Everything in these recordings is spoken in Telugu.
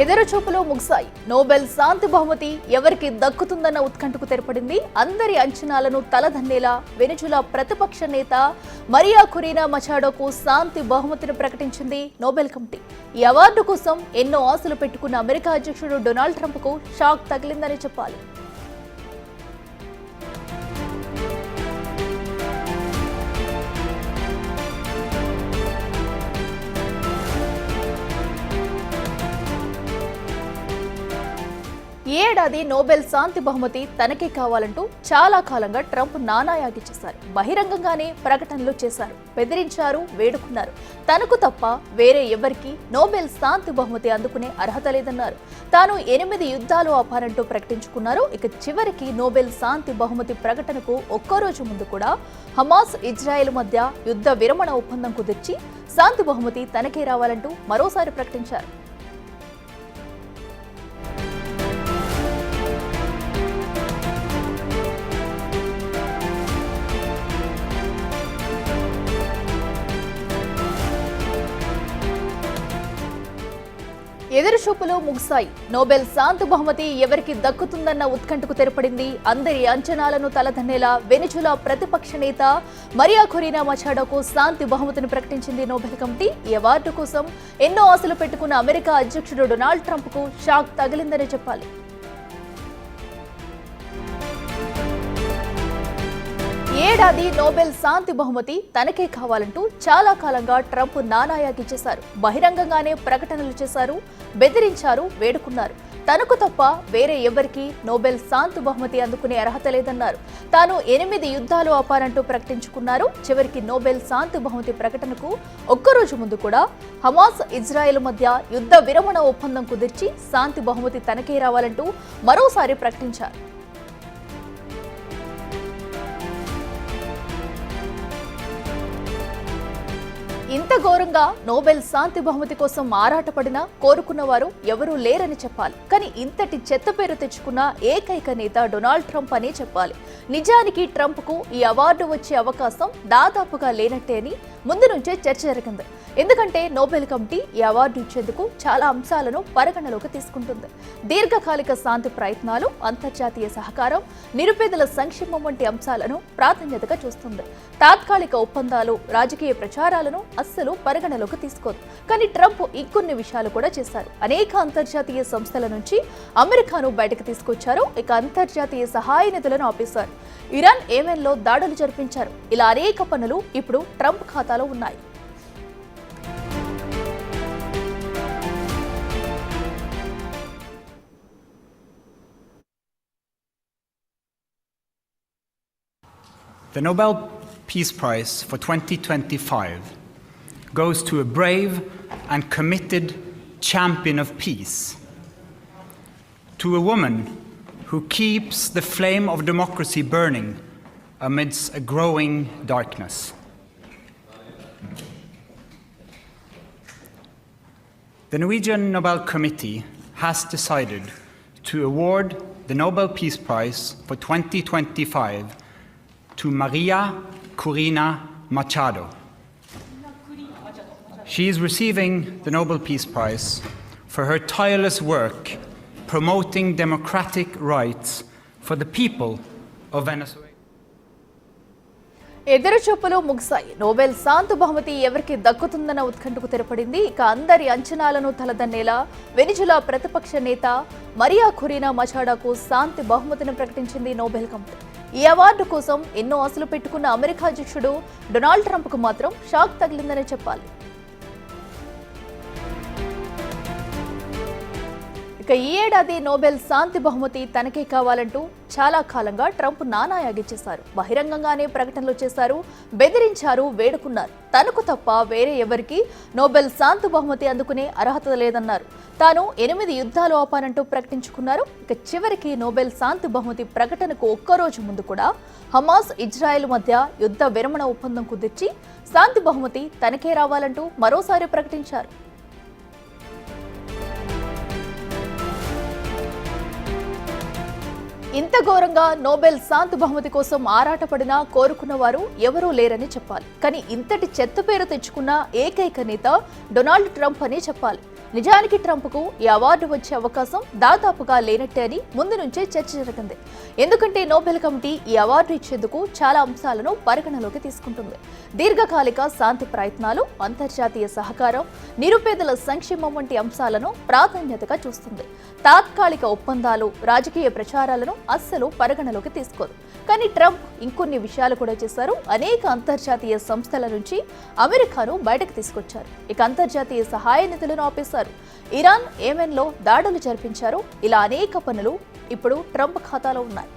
ఎదురుచూపులో ముగిశాయి. నోబెల్ శాంతి బహుమతి ఎవరికి దక్కుతుందన్న ఉత్కంఠకు తెరపడింది. అందరి అంచనాలను తలదన్నేలా వెనిజులా ప్రతిపక్ష నేత మరియా కురీనా మచాడోకు శాంతి బహుమతిని ప్రకటించింది నోబెల్ కమిటీ. ఈ అవార్డు కోసం ఎన్నో ఆశలు పెట్టుకున్న అమెరికా అధ్యక్షుడు డొనాల్డ్ ట్రంప్కు షాక్ తగిలిందని చెప్పాలి. ఏడాది నోబెల్ శాంతి బహుమతి తనకే కావాలంటూ చాలా కాలంగా ట్రంప్ నానాయాగి చేశారు. బహిరంగంగానే ప్రకటనలు చేశారు, బెదిరించారు, వేడుకున్నారు. తనకు తప్ప వేరే ఎవరికీ నోబెల్ శాంతి బహుమతి అందుకునే అర్హత లేదన్నారు. తాను 8 యుద్ధాలు ఆపానంటూ ప్రకటించుకున్నారు. ఇక చివరికి నోబెల్ శాంతి బహుమతి ప్రకటనకు ఒక్కరోజు ముందు కూడా హమాస్, ఇజ్రాయెల్ మధ్య యుద్ధ విరమణ ఒప్పందం కుదిర్చి శాంతి బహుమతి తనకే రావాలంటూ మరోసారి ప్రకటించారు. ఎదురుచూపులు ముగిశాయి. నోబెల్ శాంతి బహుమతి ఎవరికి దక్కుతుందన్న ఉత్కంఠకు తెరపడింది. అందరి అంచనాలను తలదన్నేలా వెనిజులా ప్రతిపక్ష నేత మరియా కురీనా మచాడోకు శాంతి బహుమతిని ప్రకటించింది నోబెల్ కమిటీ. ఈ అవార్డు కోసం ఎన్నో ఆశలు పెట్టుకున్న అమెరికా అధ్యక్షుడు డొనాల్డ్ ట్రంప్కు షాక్ తగిలిందని చెప్పాలి. ఏడాది నోబెల్ శాంతి బహుమతి తనకే కావాలంటూ చాలా కాలంగా ట్రంప్ నానాయాగి చేశారు. బహిరంగంగానే ప్రకటనలు చేశారు, బెదిరించారు, వేడుకున్నారు. తనకు తప్ప వేరే ఎవరికీ నోబెల్ శాంతి బహుమతి అందుకునే అర్హత లేదన్నారు. తాను 8 యుద్ధాలు ఆపానంటూ ప్రకటించుకున్నారు. చివరికి నోబెల్ శాంతి బహుమతి ప్రకటనకు ఒక్కరోజు ముందు కూడా హమాస్, ఇజ్రాయెల్ మధ్య యుద్ధ విరమణ ఒప్పందం కుదిర్చి శాంతి బహుమతి తనకే రావాలంటూ మరోసారి ప్రకటించారు. ఇంత ఘోరంగా నోబెల్ శాంతి బహుమతి కోసం ఆరాటపడినా కోరుకున్నవారు ఎవరూ లేరని చెప్పాలి. కానీ ఇంతటి చెత్త పేరు తెచ్చుకున్న ఏకైక నేత డొనాల్డ్ ట్రంప్ అనే చెప్పాలి. నిజానికి ట్రంప్కు ఈ అవార్డు వచ్చే అవకాశం దాదాపుగా లేనట్టే అని ముందు నుంచే చర్చ జరిగింది. ఎందుకంటే నోబెల్ కమిటీ ఈ అవార్డు ఇచ్చేందుకు చాలా అంశాలను పరిగణలోకి తీసుకుంటుంది. దీర్ఘకాలిక శాంతి ప్రయత్నాలు, అంతర్జాతీయ సహకారం, నిరుపేదల సంక్షేమం వంటి అంశాలను ప్రాధాన్యతగా చూస్తుంది. తాత్కాలిక ఒప్పందాలు, రాజకీయ ప్రచారాలను అస్సలు పరిగణలోకి తీసుకోదు. కానీ ట్రంప్ ఇంకొన్ని విషయాలు కూడా చేశారు. అనేక అంతర్జాతీయ సంస్థల నుంచి అమెరికాను బయటకు తీసుకొచ్చారు. ఇక అంతర్జాతీయ సహాయ నిధులను ఆపేశారు. ఇరాన్, యెమెన్లో దాడులు జరిపించారు. ఇలా అనేక పనులు ఇప్పుడు ట్రంప్ ఖాతాలో ఉన్నాయి. The Nobel Peace Prize for 2025 goes to a brave and committed champion of peace, to a woman who keeps the flame of democracy burning amidst a growing darkness. The Norwegian Nobel Committee has decided to award the Nobel Peace Prize for 2025 to Maria Corina Machado. She is receiving the Nobel Peace Prize for her tireless work promoting democratic rights for the people of Venezuela. ఎదురుచూపులు ముగిశాయి. నోబెల్ శాంతి బహుమతి ఎవరికి దక్కుతుందన్న ఉత్కంఠకు తెరపడింది. ఇక అందరి అంచనాలను తలదన్నేలా వెనిజులా ప్రతిపక్ష నేత మరియా కురీనా మచాడోకు శాంతి బహుమతిని ప్రకటించింది నోబెల్ కమిటీ. ఈ అవార్డు కోసం ఎన్నో ఆశలు పెట్టుకున్న అమెరికా అధ్యక్షుడు డొనాల్డ్ ట్రంప్కు మాత్రం షాక్ తగిలిందని చెప్పాలి. ఇక ఈ ఏడాది నోబెల్ శాంతి బహుమతి తనకే కావాలంటూ చాలా కాలంగా ట్రంప్ నానాయాగి చేశారు. బహిరంగంగానే ప్రకటనలు చేశారు, బెదిరించారు, వేడుకున్నారు. తనకు తప్ప వేరే ఎవరికీ నోబెల్ శాంతి బహుమతి అందుకునే అర్హత లేదన్నారు. తాను 8 యుద్ధాలు ఆపానంటూ ప్రకటించుకున్నారు. ఇక చివరికి నోబెల్ శాంతి బహుమతి ప్రకటనకు ఒక్కరోజు ముందు కూడా హమాస్, ఇజ్రాయెల్ మధ్య యుద్ధ విరమణ ఒప్పందం కుదిర్చి శాంతి బహుమతి తనకే రావాలంటూ మరోసారి ప్రకటించారు. ఇంత ఘోరంగా నోబెల్ శాంతి బహుమతి కోసం ఆరాటపడినా కోరుకున్నవారు ఎవరూ లేరని చెప్పాలి. కానీ ఇంతటి చెత్త పేరు తెచ్చుకున్న ఏకైక నేత డొనాల్డ్ ట్రంప్ అని చెప్పాలి. నిజానికి ట్రంప్కు ఈ అవార్డు వచ్చే అవకాశం దాదాపుగా లేనట్టే అని ముందు నుంచే చర్చ జరిగింది. ఎందుకంటే నోబెల్ కమిటీ ఈ అవార్డు ఇచ్చేందుకు చాలా అంశాలను పరిగణలోకి తీసుకుంటుంది. దీర్ఘకాలిక శాంతి ప్రయత్నాలు, అంతర్జాతీయ సహకారం, నిరుపేదల సంక్షేమం వంటి అంశాలను ప్రాధాన్యతగా చూస్తుంది. తాత్కాలిక ఒప్పందాలు, రాజకీయ ప్రచారాలను అస్సలు పరిగణలోకి తీసుకోదు. కానీ ట్రంప్ ఇంకొన్ని విషయాలు కూడా చేశారు. అనేక అంతర్జాతీయ సంస్థల నుంచి అమెరికాను బయటకు తీసుకొచ్చారు. ఇక అంతర్జాతీయ సహాయ నిధులను ఆపేశారు. ఇరాన్, యెమెన్లో దాడులు జరిపించారు. ఇలా అనేక పనులు ఇప్పుడు ట్రంప్ ఖాతాలో ఉన్నాయి.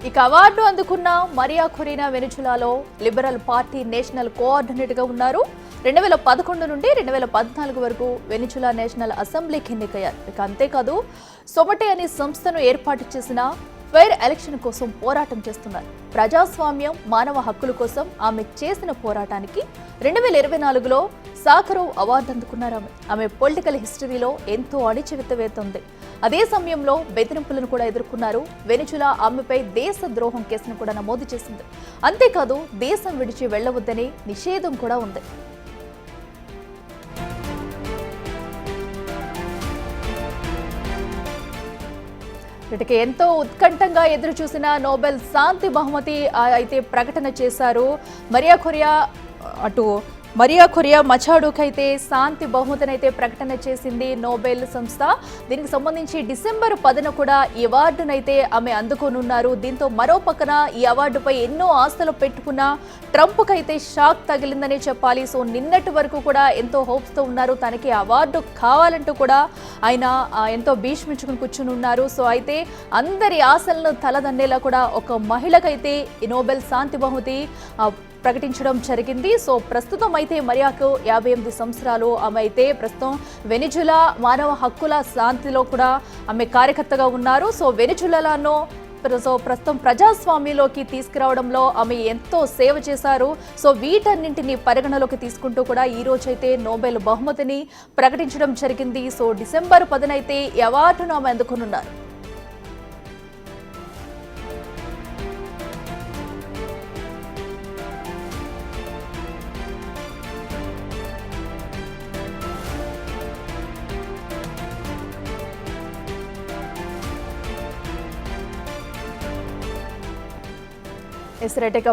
ఇక అవార్డు అందుకున్న మరియా కొరీనా వెనిజులాలో లిబరల్ పార్టీ నేషనల్ కోఆర్డినేటర్గా ఉన్నారు. 2011 నుండి 2014 వరకు వెనిజులా నేషనల్ అసెంబ్లీకి ఎన్నికయ్యారు. ఇక అంతేకాదు సొమటే అనే సంస్థను ఏర్పాటు చేసిన ఫెయిర్ ఎలక్షన్ కోసం పోరాటం చేస్తున్నారు. ప్రజాస్వామ్యం, మానవ హక్కుల కోసం ఆమె చేసిన పోరాటానికి 2024లో సాఖరోవ్ అవార్డు అందుకున్నారు. ఆమె పొలిటికల్ హిస్టరీలో ఎంతో అణిచివేత ఉంది. అదే సమయంలో బెదిరింపులను కూడా ఎదుర్కొన్నారు. వెనిజులా ఆమెపై దేశ ద్రోహం కేసును కూడా నమోదు చేసింది. అంతేకాదు దేశం విడిచి వెళ్లవద్దని నిషేధం కూడా ఉంది. వీటికి ఎంతో ఉత్కంఠంగా ఎదురు చూసిన నోబెల్ శాంతి బహుమతి అయితే ప్రకటన చేశారు. మరియా కొరియా మచాడోకు అయితే శాంతి బహుమతిని అయితే ప్రకటన చేసింది నోబెల్ సంస్థ. దీనికి సంబంధించి డిసెంబర్ 10న కూడా ఈ అవార్డునైతే ఆమె అందుకోనున్నారు. దీంతో మరో పక్కన ఈ అవార్డుపై ఎన్నో ఆశలు పెట్టుకున్న ట్రంప్కి అయితే షాక్ తగిలిందనే చెప్పాలి. సో నిన్నటి వరకు కూడా ఎంతో హోప్స్తో ఉన్నారు. తనకి అవార్డు కావాలంటూ కూడా ఆయన ఎంతో భీష్మించుకుని కూర్చుని ఉన్నారు. సో అయితే అందరి ఆశలను తలదన్నేలా కూడా ఒక మహిళకైతే ఈ నోబెల్ శాంతి బహుమతి ప్రకటించడం జరిగింది. సో ప్రస్తుతం అయితే మరియాకు 58 సంవత్సరాలు. ఆమె అయితే ప్రస్తుతం వెనిజులా మానవ హక్కుల శాంతిలో కూడా ఆమె కార్యకర్తగా ఉన్నారు. సో వెనిజులాను ప్రస్తుతం ప్రజాస్వామ్యంలోకి తీసుకురావడంలో ఆమె ఎంతో సేవ చేశారు. సో వీటన్నింటినీ పరిగణలోకి తీసుకుంటూ కూడా ఈ రోజైతే నోబెల్ బహుమతిని ప్రకటించడం జరిగింది. సో డిసెంబర్ 10న అయితే ఈ అవార్డును ఆమె అందుకున్నారు.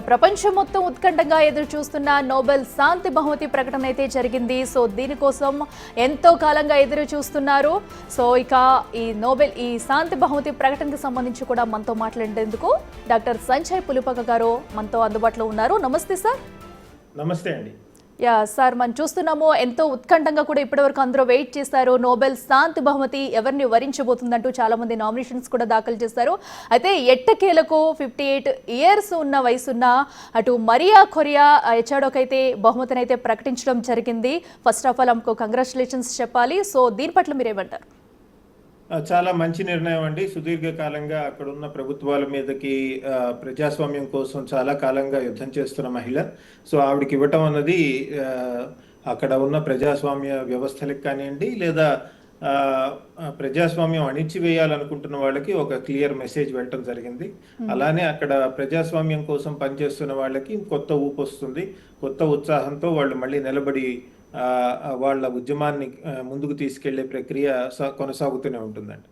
ప్రపంచం మొత్తం ఉత్కంఠంగా ఎదురు చూస్తున్న నోబెల్ శాంతి బహుమతి ప్రకటన అయితే జరిగింది. సో దీనికోసం ఎంతో కాలంగా ఎదురు చూస్తున్నారు. సో ఇక ఈ శాంతి బహుమతి ప్రకటనకు సంబంధించి కూడా మనతో మాట్లాడేందుకు డాక్టర్ సంజయ్ పులిపక గారు మనతో అందుబాటులో ఉన్నారు. నమస్తే సార్. నమస్తే అండి. సార్, మనం చూస్తున్నాము ఎంతో ఉత్కంఠంగా కూడా ఇప్పటివరకు అందరూ వెయిట్ చేస్తారు. నోబెల్ శాంతి బహుమతి ఎవరిని వరించబోతుందంటూ చాలా మంది నామినేషన్స్ కూడా దాఖలు చేస్తారు. అయితే ఎట్టకేలకు 58 ఇయర్స్ ఉన్న వయసున్న అటు మరియా కొరియా మచాడోకు అయితే బహుమతిని అయితే ప్రకటించడం జరిగింది. ఫస్ట్ ఆఫ్ ఆల్ ఆమెకు కంగ్రాచులేషన్స్ చెప్పాలి. సో దీని పట్ల మీరేమంటారు? చాలా మంచి నిర్ణయం అండి. సుదీర్ఘకాలంగా అక్కడ ఉన్న ప్రభుత్వాల మీదకి ప్రజాస్వామ్యం కోసం చాలా కాలంగా యుద్ధం చేస్తున్న మహిళ. సో ఆవిడకి ఇవ్వటం అన్నది అక్కడ ఉన్న ప్రజాస్వామ్య వ్యవస్థలకు కానివ్వండి, లేదా ప్రజాస్వామ్యం అణిచివేయాలనుకుంటున్న వాళ్ళకి ఒక క్లియర్ మెసేజ్ వెళ్ళటం జరిగింది. అలానే అక్కడ ప్రజాస్వామ్యం కోసం పనిచేస్తున్న వాళ్ళకి కొత్త ఊపు వస్తుంది. కొత్త ఉత్సాహంతో వాళ్ళు మళ్ళీ నిలబడి వాళ్ళ ఉద్యమాన్ని ముందుకు తీసుకెళ్లే ప్రక్రియ కొనసాగుతూనే ఉంటుందండి.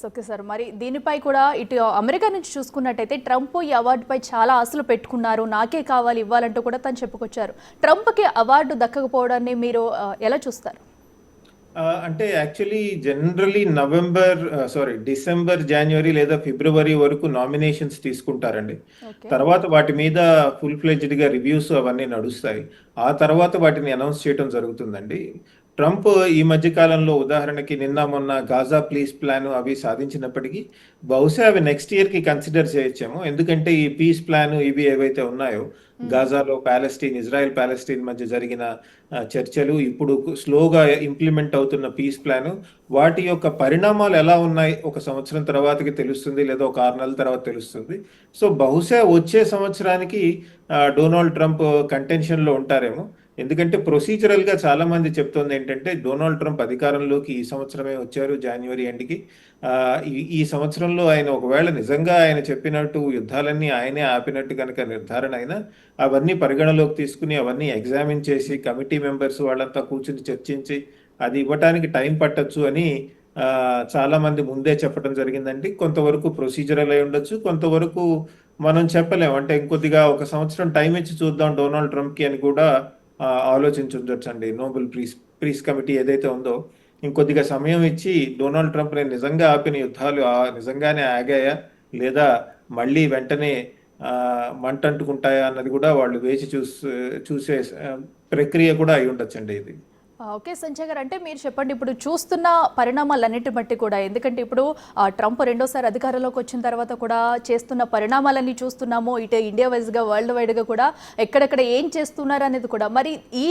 Okay sir. మరి దీనిపై కూడా ఇటు అమెరికా నుంచి చూసుకున్నట్టయితే ట్రంప్ ఈ అవార్డుపై చాలా ఆశలు పెట్టుకున్నారు. నాకే కావాలి, ఇవ్వాలంటూ కూడా తను చెప్పుకొచ్చారు. ట్రంప్కి అవార్డు దక్కకపోవడాన్ని మీరు ఎలా చూస్తారు? అంటే యాక్చువల్లీ జనరలీ డిసెంబర్, జనవరి లేదా ఫిబ్రవరి వరకు నామినేషన్స్ తీసుకుంటారండి. తర్వాత వాటి మీద ఫుల్ ఫ్లెడ్జ్డ్ గా రివ్యూస్ అవన్నీ నడుస్తాయి. ఆ తర్వాత వాటిని అనౌన్స్ చేయడం జరుగుతుందండి. ట్రంప్ ఈ మధ్య కాలంలో ఉదాహరణకి నిన్న మొన్న గాజా పీస్ ప్లాన్ అవి సాధించినప్పటికీ బహుశా అవి నెక్స్ట్ ఇయర్ కి కన్సిడర్ చేయొచ్చేమో. ఎందుకంటే ఈ పీస్ ప్లాన్ ఇవి ఏవైతే ఉన్నాయో, గాజాలో ఇజ్రాయెల్ ప్యాలెస్టీన్ మధ్య జరిగిన చర్చలు, ఇప్పుడు స్లోగా ఇంప్లిమెంట్ అవుతున్న పీస్ ప్లాన్, వాటి యొక్క పరిణామాలు ఎలా ఉన్నాయి ఒక సంవత్సరం తర్వాతకి తెలుస్తుంది, లేదా ఒక 6 నెలల తర్వాత తెలుస్తుంది. సో బహుశా వచ్చే సంవత్సరానికి డొనాల్డ్ ట్రంప్ కంటెన్షన్ లో ఉంటారేమో. ఎందుకంటే ప్రొసీజరల్గా చాలా మంది చెప్తోంది ఏంటంటే డొనాల్డ్ ట్రంప్ అధికారంలోకి ఈ సంవత్సరమే వచ్చారు జనవరి ఎండ్కి. ఈ సంవత్సరంలో ఆయన ఒకవేళ నిజంగా ఆయన చెప్పినట్టు యుద్ధాలన్నీ ఆయనే ఆపినట్టు కనుక నిర్ధారణ అయినా అవన్నీ పరిగణలోకి తీసుకుని అవన్నీ ఎగ్జామిన్ చేసి కమిటీ మెంబర్స్ వాళ్ళంతా కూర్చుని చర్చించి అది ఇవ్వటానికి టైం పట్టొచ్చు అని చాలా మంది ముందే చెప్పడం జరిగిందండి. కొంతవరకు ప్రొసీజరల్ అయి ఉండొచ్చు, కొంతవరకు మనం చెప్పలేం. అంటే ఇంకొద్దిగా ఒక సంవత్సరం టైం ఇచ్చి చూద్దాం డొనాల్డ్ ట్రంప్కి అని కూడా ఆలోచించుండొచ్చండి. నోబెల్ పీస్ కమిటీ ఏదైతే ఉందో ఇంకొద్దిగా సమయం ఇచ్చి డొనాల్డ్ ట్రంప్ నిజంగా ఆపిన యుద్ధాలు నిజంగానే ఆగాయా లేదా మళ్ళీ వెంటనే మంటంటుకుంటాయా అన్నది కూడా వాళ్ళు వేచి చూసే ప్రక్రియ కూడా అయి ఉండొచ్చండి ఇది. ఓకే సంజయ్ గారు, అంటే మీరు చెప్పండి, ఇప్పుడు చూస్తున్న పరిణామాలన్నిటి బట్టి కూడా, ఎందుకంటే ఇప్పుడు ట్రంప్ రెండోసారి అధికారంలోకి వచ్చిన తర్వాత కూడా చేస్తున్న పరిణామాలన్నీ చూస్తున్నాము, ఇటు ఇండియా వైజ్గా వరల్డ్ వైడ్గా కూడా ఎక్కడెక్కడ ఏం చేస్తున్నారు అనేది కూడా. మరి ఈ